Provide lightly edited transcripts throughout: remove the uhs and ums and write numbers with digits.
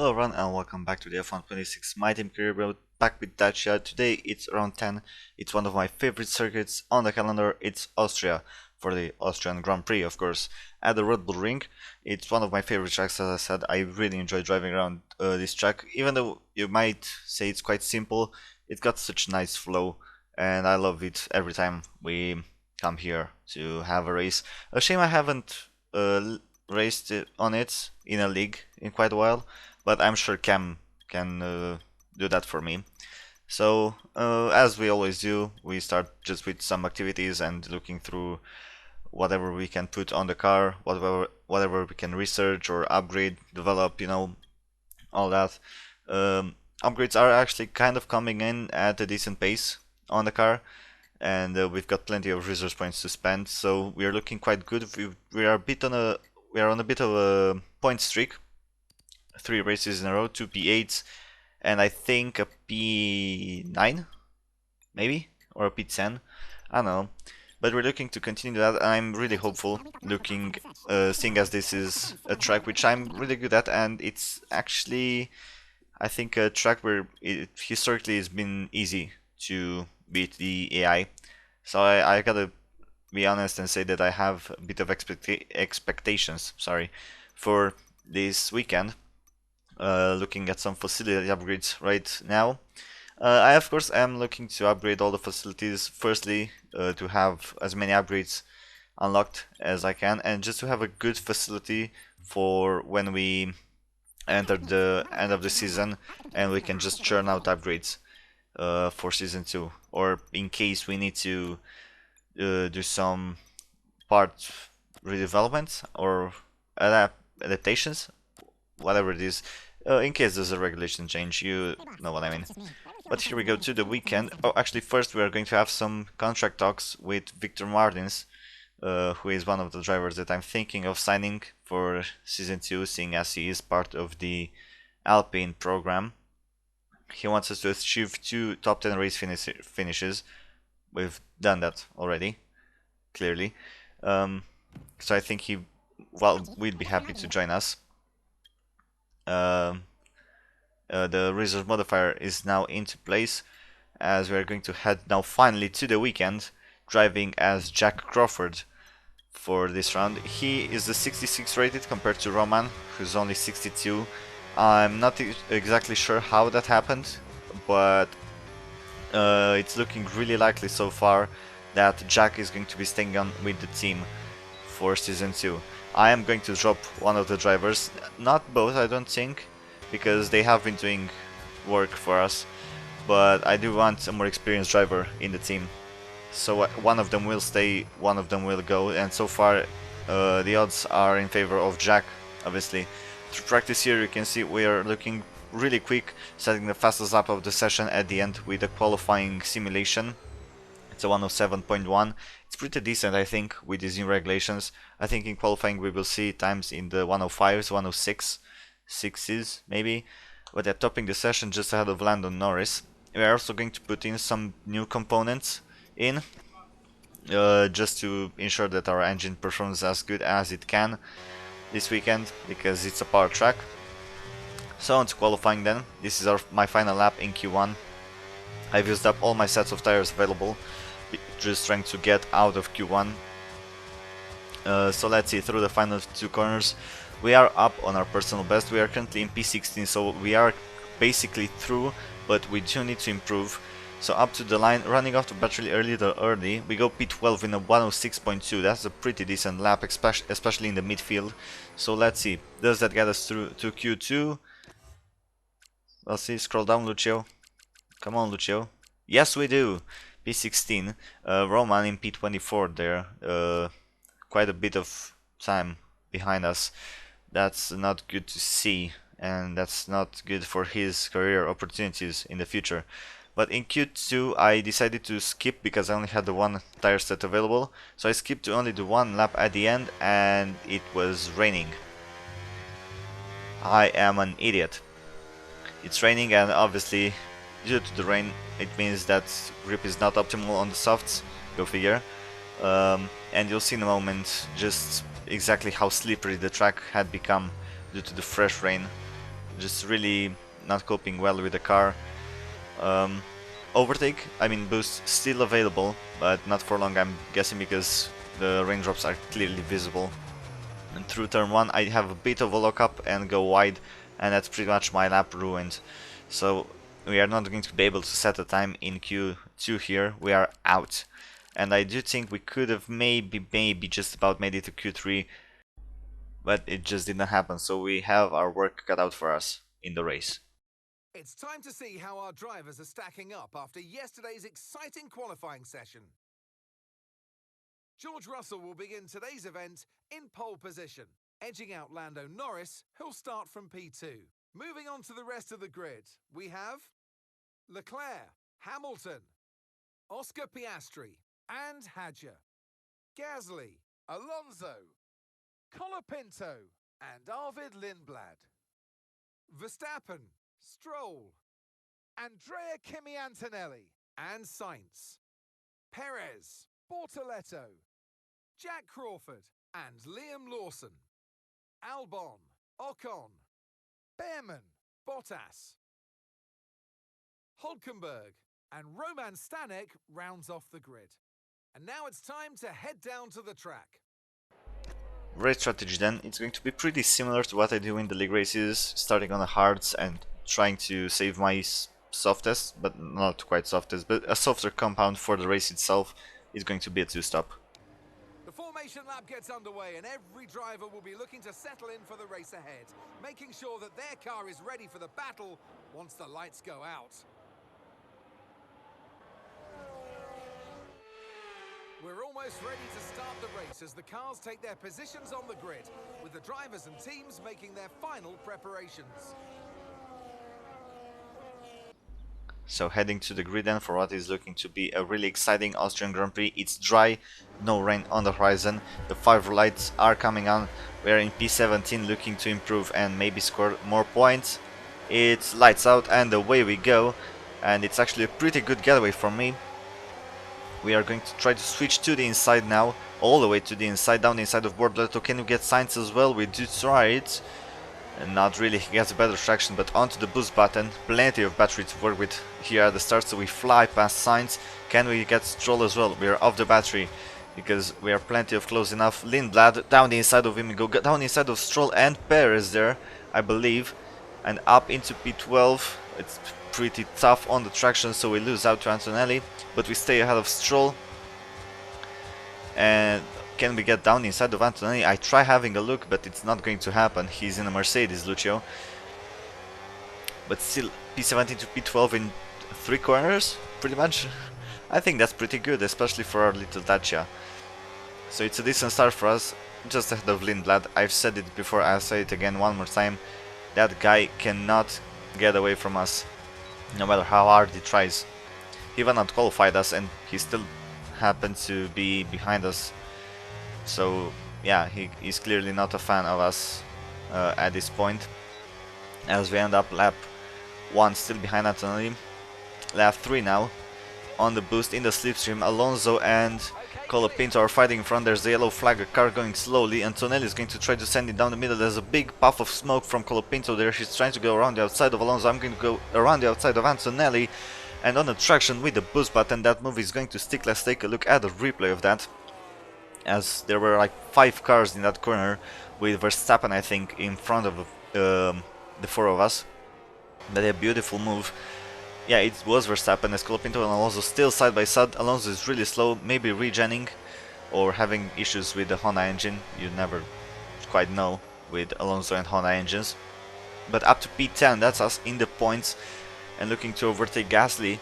Hello everyone and welcome back to the F126 MyTeam career mode, back with Hadjar. Today it's around 10. It's one of my favorite circuits on the calendar. It's Austria, for the Austrian Grand Prix, of course, at the Red Bull Ring. It's one of my favorite tracks, as I said. I really enjoy driving around this track. Even though you might say it's quite simple, it got such nice flow and I love it every time we come here to have a race. A shame I haven't raced on it in a league in quite a while, but I'm sure Cam can do that for me. So as we always do, we start just with some activities and looking through whatever we can put on the car, whatever we can research or upgrade, develop, all that. Upgrades are actually kind of coming in at a decent pace on the car, and we've got plenty of resource points to spend, so we are looking quite good. We are on a bit of a point streak. 3 races in a row, 2 P8s, and I think a P9, maybe, or a P10. I don't know, but we're looking to continue that. I'm really hopeful, seeing as this is a track which I'm really good at, and it's actually, I think, a track where it historically has been easy to beat the AI. So I gotta be honest and say that I have a bit of expectations, sorry, for this weekend. Looking at some facility upgrades right now. I of course am looking to upgrade all the facilities. Firstly, to have as many upgrades unlocked as I can, and just to have a good facility for when we enter the end of the season, and we can just churn out upgrades for season 2, or in case we need to do some part redevelopment or adaptations, whatever it is, in case there's a regulation change, you know what I mean. But here we go to the weekend. Oh, actually, first we are going to have some contract talks with Victor Martins, who is one of the drivers that I'm thinking of signing for season 2, seeing as he is part of the Alpine program. He wants us to achieve 2 top 10 race finishes. We've done that already, clearly. So I think we'd be happy to join us. The resource modifier is now into place, as we're going to head now finally to the weekend, driving as Jack Crawford for this round. He is the 66 rated compared to Roman, who's only 62. I'm not exactly sure how that happened, but it's looking really likely so far that Jack is going to be staying on with the team for season 2. I am going to drop one of the drivers, not both I don't think, because they have been doing work for us, but I do want a more experienced driver in the team. So one of them will stay, one of them will go, and so far the odds are in favor of Jack, obviously. Through practice here you can see we are looking really quick, setting the fastest lap of the session at the end with a qualifying simulation. It's a 107.1. It's pretty decent, I think, with these new regulations. I think in qualifying we will see times in the 105s, 106s maybe, but they're topping the session just ahead of Landon Norris. We are also going to put in some new components in, just to ensure that our engine performs as good as it can this weekend, because it's a power track. So on to qualifying then. This is my final lap in Q1. I've used up all my sets of tires available, just trying to get out of Q1. So let's see, through the final 2 corners we are up on our personal best. We are currently in P16, so we are basically through, but we do need to improve. So up to the line, running off the battery early, we go P12 in a 106.2. That's a pretty decent lap, especially in the midfield. So let's see, does that get us through to Q2? Let's see, scroll down, Lucio. Come on, Lucio. Yes, we do. P16. Roman in P24 there. Quite a bit of time behind us. That's not good to see, and that's not good for his career opportunities in the future. But in Q2 I decided to skip because I only had the 1 tire set available. So I skipped to only the 1 lap at the end, and it was raining. I am an idiot. It's raining, and obviously due to the rain it means that grip is not optimal on the softs, go figure. And you'll see in a moment just exactly how slippery the track had become due to the fresh rain. just really not coping well with the car. Um, Overtake, I mean boost, still available, but not for long, I'm guessing, because the raindrops are clearly visible. And through turn 1 I have a bit of a lockup and go wide, and that's pretty much my lap ruined. So we are not going to be able to set a time in Q2 here, we are out. And I do think we could have maybe just about made it to Q3, but it just didn't happen, so we have our work cut out for us in the race. It's time to see how our drivers are stacking up after yesterday's exciting qualifying session. George Russell will begin today's event in pole position, edging out Lando Norris, who'll start from P2. Moving on to the rest of the grid, we have Leclerc, Hamilton, Oscar Piastri, and Hadjar, Gasly, Alonso, Colapinto, and Arvid Lindblad. Verstappen, Stroll, Andrea Kimi Antonelli, and Sainz, Perez, Bortoletto, Jack Crawford, and Liam Lawson, Albon, Ocon, Behrman, Bottas, Hulkenberg, and Roman Stanek rounds off the grid. And now it's time to head down to the track. Race strategy then, it's going to be pretty similar to what I do in the league races, starting on the hards and trying to save my softest, but not quite softest, but a softer compound for the race itself is going to be a 2-stop. The formation lap gets underway and every driver will be looking to settle in for the race ahead, making sure that their car is ready for the battle once the lights go out. We're almost ready to start the race as the cars take their positions on the grid, with the drivers and teams making their final preparations. So heading to the grid then for what is looking to be a really exciting Austrian Grand Prix. It's dry, no rain on the horizon, the 5 lights are coming on, we're in P17 looking to improve and maybe score more points. It's lights out and away we go, and it's actually a pretty good getaway for me. We are going to try to switch to the inside now, all the way to the inside, down the inside of Bortoletto. Can we get Sainz as well? We do try it. And not really, he gets a better traction, but onto the boost button. Plenty of battery to work with here at the start, so we fly past Sainz. Can we get Stroll as well? We are off the battery, because we are plenty of close enough. Lindblad, down the inside of him, go down the inside of Stroll and Perez there, I believe. And up into P12, it's pretty tough on the traction, so we lose out to Antonelli, but we stay ahead of Stroll. And can we get down inside of Antonelli? I try having a look, but it's not going to happen. He's in a Mercedes, Lucio. But still, P17 to P12 in 3 corners, pretty much. I think that's pretty good, especially for our little Dacia. So it's a decent start for us, just ahead of Lindblad. I've said it before, I'll say it again one more time. That guy cannot get away from us, no matter how hard he tries. He even out-qualified us and he still happened to be behind us. So yeah, he's clearly not a fan of us at this point. As we end up lap 1 still behind Antonelli. Lap 3 now, on the boost in the slipstream. Alonso and Colapinto are fighting in front. There's the yellow flag, a car going slowly. Antonelli is going to try to send it down the middle. There's a big puff of smoke from Colapinto there. He's trying to go around the outside of Alonso. I'm going to go around the outside of Antonelli. And on the traction with the boost button, that move is going to stick. Let's take a look at the replay of that. As there were like 5 cars in that corner, with Verstappen I think in front of the 4 of us. But a beautiful move. Yeah, it was Verstappen as Colapinto and Alonso still side by side. Alonso is really slow, maybe regenning or having issues with the Honda engine. You never quite know with Alonso and Honda engines. But up to P10, that's us in the points and looking to overtake. Gasly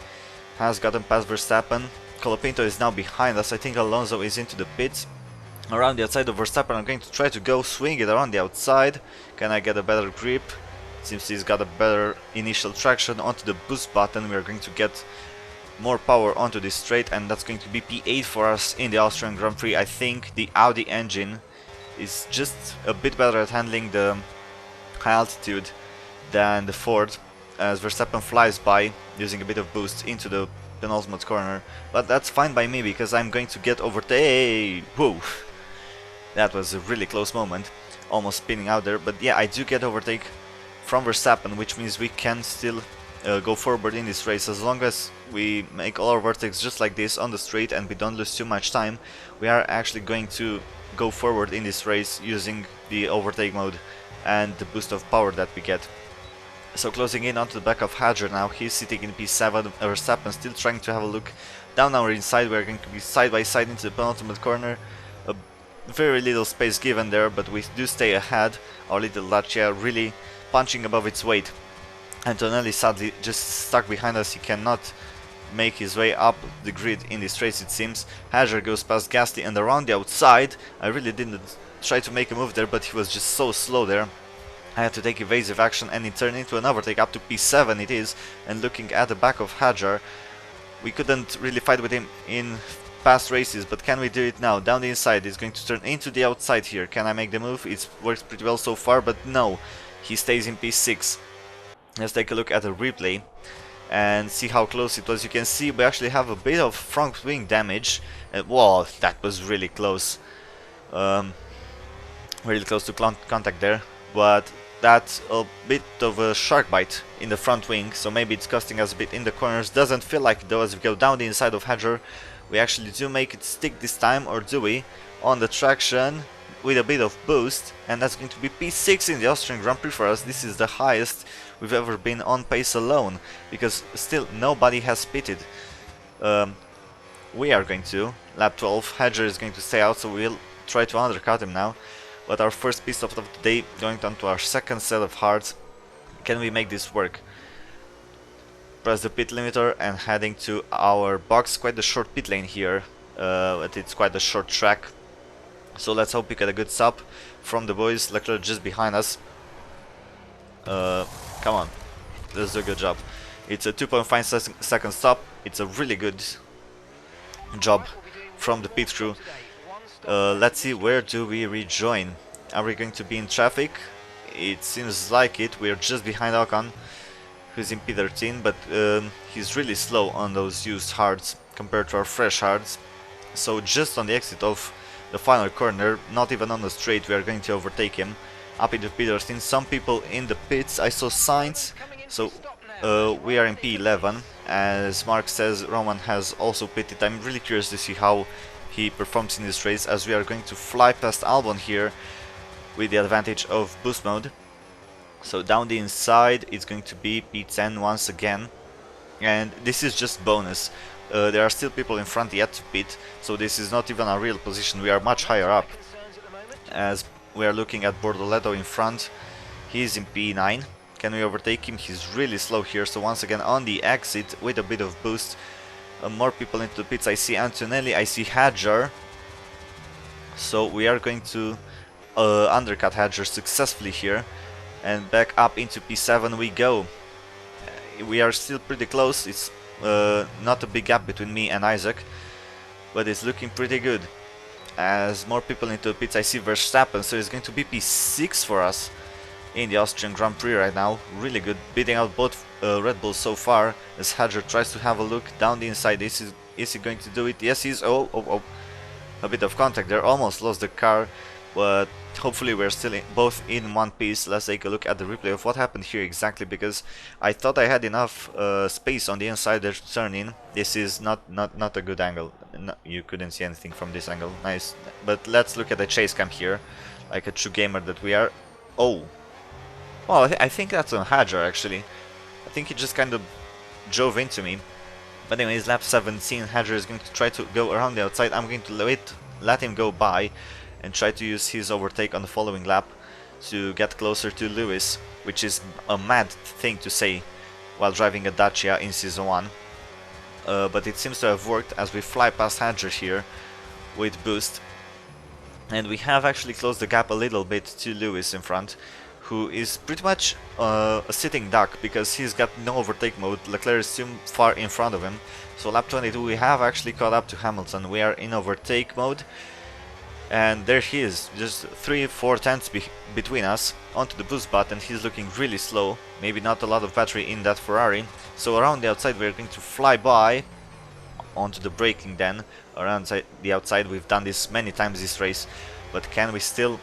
has gotten past Verstappen. Colapinto is now behind us. I think Alonso is into the pits. Around the outside of Verstappen, I'm going to try to go swing it around the outside. Can I get a better grip? Seems he's got a better initial traction onto the boost button. We are going to get more power onto this straight, and that's going to be P8 for us in the Austrian Grand Prix. I think the Audi engine is just a bit better at handling the high altitude than the Ford, as Verstappen flies by using a bit of boost into the penultimate corner. But that's fine by me, because I'm going to get overtaken. Whoa! That was a really close moment, almost spinning out there. But yeah, I do get overtake from Verstappen, which means we can still go forward in this race. As long as we make all our vertex just like this on the straight and we don't lose too much time, we are actually going to go forward in this race using the overtake mode and the boost of power that we get. So closing in onto the back of Hadjar now, he's sitting in P7, Verstappen still trying to have a look down our inside. We're going to be side by side into the penultimate corner. Very little space given there, but we do stay ahead. Our little Dacia really punching above its weight. Antonelli sadly just stuck behind us. He cannot make his way up the grid in this race, it seems. Hadjar goes past Gasly and around the outside. I really didn't try to make a move there, but he was just so slow there. I had to take evasive action and it turned into an overtake up to P7 it is. And looking at the back of Hadjar, we couldn't really fight with him in past races, but can we do it now? Down the inside, it's going to turn into the outside here. Can I make the move? It works pretty well so far, but no. He stays in P6. Let's take a look at the replay and see how close it was. You can see we actually have a bit of front wing damage. Whoa, that was really close. Really close to contact there, but that's a bit of a shark bite in the front wing, so maybe it's costing us a bit in the corners. Doesn't feel like it though. As we go down the inside of Hadjar, we actually do make it stick this time, or do we? On the traction with a bit of boost, and that's going to be P6 in the Austrian Grand Prix for us. This is the highest we've ever been on pace alone, because still nobody has pitted. We are going to. Lap 12, Hadjar is going to stay out, so we'll try to undercut him now. But our first pit stop of the day, going on to our second set of hards. Can we make this work? Press the pit limiter and heading to our box. Quite a short pit lane here, but it's quite a short track. So let's hope we get a good stop from the boys. Leclerc just behind us. Come on, let's do a good job. It's a 2.5 second stop. It's a really good job from the pit crew. Let's see, where do we rejoin? Are we going to be in traffic? It seems like it. We're just behind Ocon, who's in P13, but he's really slow on those used hards compared to our fresh hards. So just on the exit of the final corner, not even on the straight, we are going to overtake him up into P13. Some people in the pits, I saw signs, so we are in P11. As Mark says, Roman has also pitted. I'm really curious to see how he performs in this race, as we are going to fly past Albon here with the advantage of boost mode. So down the inside it's going to be P10 once again, and this is just bonus. There are still people in front yet to pit, so this is not even a real position. We are much higher up, as we are looking at Bordoletto in front. He's in P9. Can we overtake him? He's really slow here, so once again on the exit with a bit of boost. More people into the pits. I see Antonelli, I see Hadjar. So we are going to undercut Hadjar successfully here. And back up into P7 we go. We are still pretty close. It's not a big gap between me and Isaac, but it's looking pretty good. As more people into the pits, I see Verstappen, so it's going to be P6 for us in the Austrian Grand Prix right now. Really good, beating out both Red Bulls so far, as Hadjar tries to have a look down the inside. Is he going to do it? Yes, he's... Oh. A bit of contact there, almost lost the car, but hopefully we're still both in one piece. Let's take a look at the replay of what happened here exactly, because I thought I had enough space on the inside there to turn in. This is not a good angle. No, you couldn't see anything from this angle. Nice, but let's look at the chase cam here, like a true gamer that we are. Oh, well, I think that's on Hadjar actually. I think he just kind of drove into me. But anyways, lap 17, Hadjar is going to try to go around the outside. I'm going to let him go by and try to use his overtake on the following lap to get closer to Lewis, which is a mad thing to say while driving a Dacia in Season 1. But it seems to have worked, as we fly past Hadjar here with boost. And we have actually closed the gap a little bit to Lewis in front, who is pretty much a sitting duck because he's got no overtake mode. Leclerc is too far in front of him. So lap 22 we have actually caught up to Hamilton. We are in overtake mode, and there he is, just 3-4 tenths between us. Onto the boost button, he's looking really slow, maybe not a lot of battery in that Ferrari. So around the outside we're going to fly by onto the braking then. Around the outside, we've done this many times this race, but can we still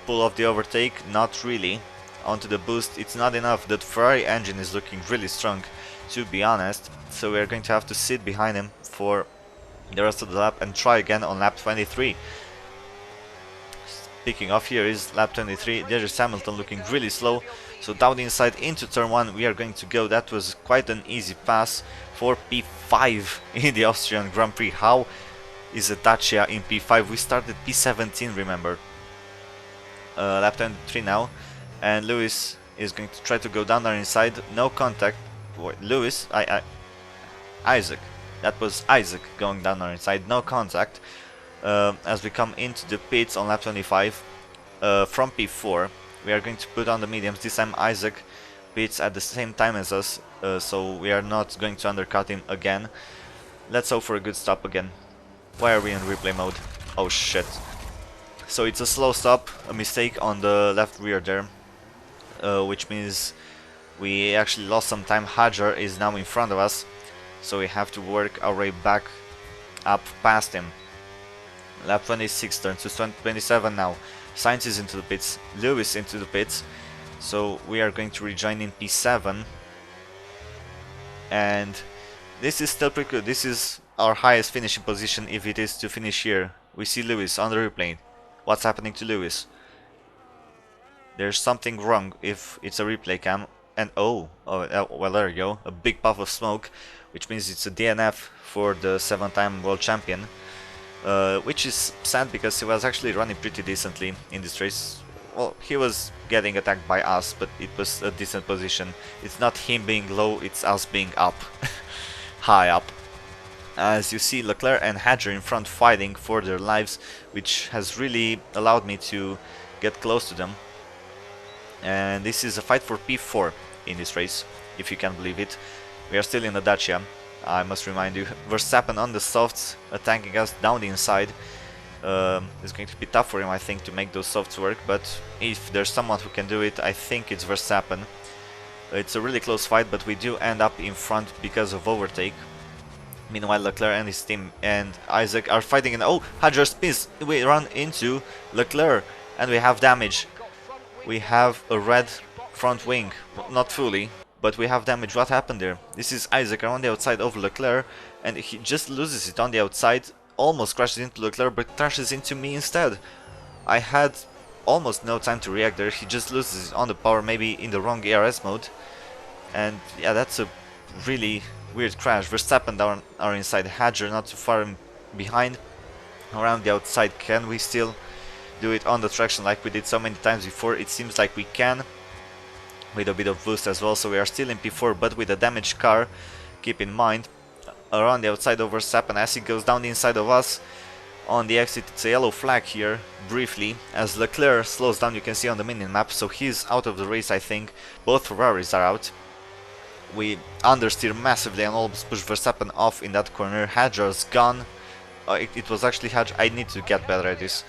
pull off the overtake? Not really. onto the boost, it's not enough. The Ferrari engine is looking really strong, to be honest, so we're going to have to sit behind him for the rest of the lap and try again on lap 23. Speaking of, here is lap 23, there's Hamilton looking really slow, so down the inside into turn 1 we are going to go. That was quite an easy pass for P5 in the Austrian Grand Prix. How is a Dacia in P5? We started P17, remember. Lap 23 now, and Lewis is going to try to go down there inside. No contact. Wait, Lewis? Isaac. That was Isaac going down there inside. No contact. As we come into the pits on lap 25 from P4, we are going to put on the mediums. This time Isaac pits at the same time as us, so we are not going to undercut him again. Let's hope for a good stop again. Why are we in replay mode? Oh shit. So it's a slow stop, a mistake on the left rear there, which means we actually lost some time. Hadjar is now in front of us, so we have to work our way back up past him. Lap 26 turns to 27 now. Sainz is into the pits, Lewis into the pits, so we are going to rejoin in P7. And this is still pretty good. This is our highest finishing position if it is to finish here. We see Lewis on the replay. What's happening to Lewis? There's something wrong if it's a replay cam. And well, there you go. A big puff of smoke, which means it's a DNF for the 7-time world champion. Which is sad because he was actually running pretty decently in this race. Well, he was getting attacked by us, but it was a decent position. It's not him being low, it's us being up. High up. As you see, Leclerc and Hadjar in front fighting for their lives, which has really allowed me to get close to them. And this is a fight for P4 in this race, if you can believe it. We are still in the Dacia, I must remind you. Verstappen on the softs, attacking us down the inside. It's going to be tough for him, I think, to make those softs work, but if there's someone who can do it, I think it's Verstappen. It's a really close fight, but we do end up in front because of overtake. Meanwhile, Leclerc and his team and Isaac are fighting, and oh, Hadjar spins. We run into Leclerc and we have damage. We have a red front wing, not fully, but we have damage. What happened there? This is Isaac on the outside of Leclerc, and he just loses it on the outside, almost crashes into Leclerc, but crashes into me instead. I had almost no time to react there. He just loses it on the power, maybe in the wrong ERS mode, and yeah, that's a really weird crash. Verstappen down are inside, Hadjar not too far behind around the outside. Can we still do it on the traction like we did so many times before? It seems like we can, with a bit of boost as well. So we are still in P4, but with a damaged car. Keep in mind, around the outside of Verstappen as he goes down the inside of us. On the exit, it's a yellow flag here, briefly, as Leclerc slows down. You can see on the mini map, so he's out of the race, I think. Both Ferraris are out. We understeer massively and almost push Verstappen off in that corner. Hadjar's gone. It was actually Hadjar. I need to get better at this.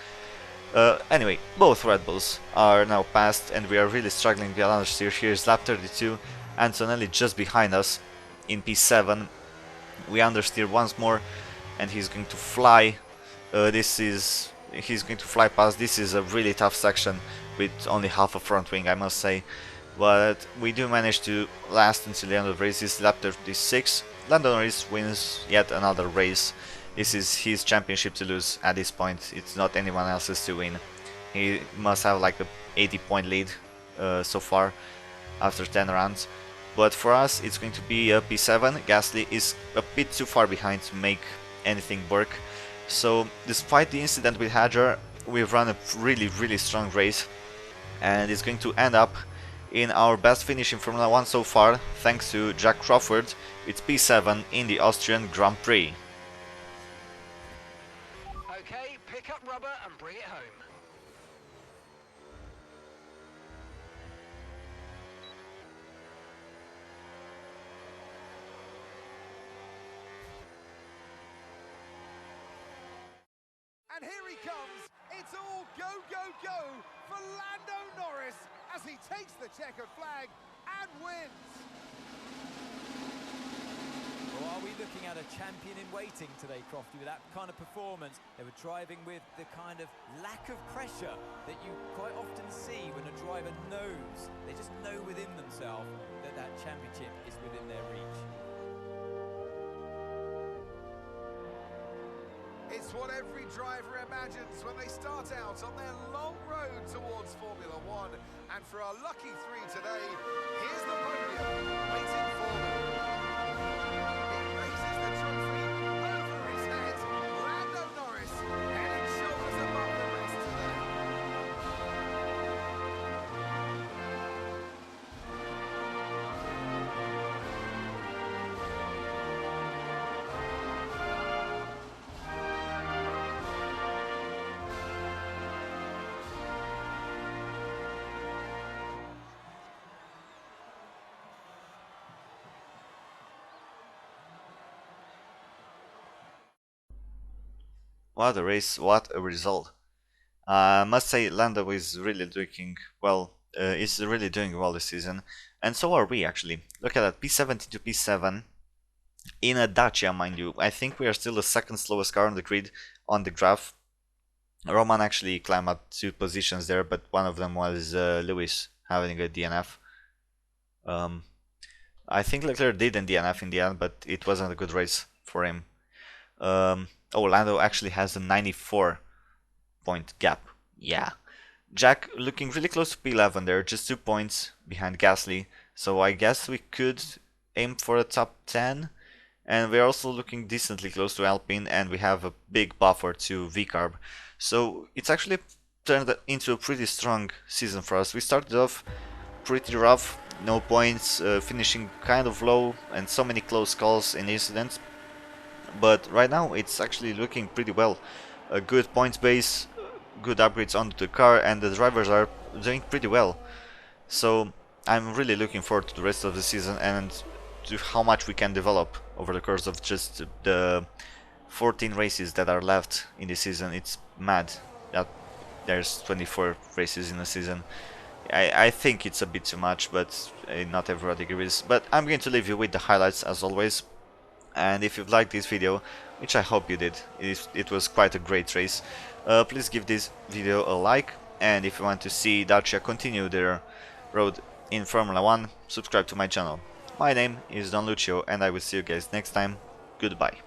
Anyway, both Red Bulls are now passed and we are really struggling to understeer. Here's lap 32. Antonelli just behind us in P7. We understeer once more and he's going to fly. He's going to fly past. This is a really tough section with only half a front wing, I must say. But we do manage to last until the end of the race. This is lap 36. Lando Norris wins yet another race. This is his championship to lose at this point. It's not anyone else's to win. He must have like a 80-point lead so far after 10 rounds. But for us, it's going to be a P7. Gasly is a bit too far behind to make anything work. So despite the incident with Hadjar, we've run a really strong race. And it's going to end up in our best finish in Formula 1 so far, thanks to Jack Crawford. It's P7 in the Austrian Grand Prix. Okay, pick up rubber and bring it home. And here he comes. It's all go, go, go for Lando Norris as he takes the checkered flag and wins. Or are we looking at a champion in waiting today, Crofty, with that kind of performance? They were driving with the kind of lack of pressure that you quite often see when a driver knows. They just know within themselves that that championship is within their reach. It's what every driver imagines when they start out on their long road towards Formula One. And for our lucky three today, here's the podium waiting for them. He raises the trophy over his head. Lando Norris, head and shoulders above the rest today. What a race, what a result. I must say Lando is really doing well, this season, and so are we actually. Look at that, P17 to P7 in a Dacia, mind you. I think we are still the second slowest car on the grid on the graph. Roman actually climbed up 2 positions there, but one of them was Lewis having a DNF. I think Leclerc did in DNF in the end, but it wasn't a good race for him. Oh, Lando actually has a 94-point gap. Yeah. Jack looking really close to P11 there, just 2 points behind Gasly. So I guess we could aim for a top 10. And we're also looking decently close to Alpine, and we have a big buffer to VCarb. So it's actually turned into a pretty strong season for us. We started off pretty rough, no points, finishing kind of low, and so many close calls and incidents. But right now it's actually looking pretty well. A good points base, good upgrades onto the car, and the drivers are doing pretty well. So I'm really looking forward to the rest of the season and to how much we can develop over the course of just the 14 races that are left in the season. It's mad that there's 24 races in a season. I think it's a bit too much, but not everybody agrees. But I'm going to leave you with the highlights as always. And if you've liked this video, which I hope you did, it was quite a great race, please give this video a like, and if you want to see Dacia continue their road in Formula 1, subscribe to my channel. My name is Don Lucio, and I will see you guys next time. Goodbye.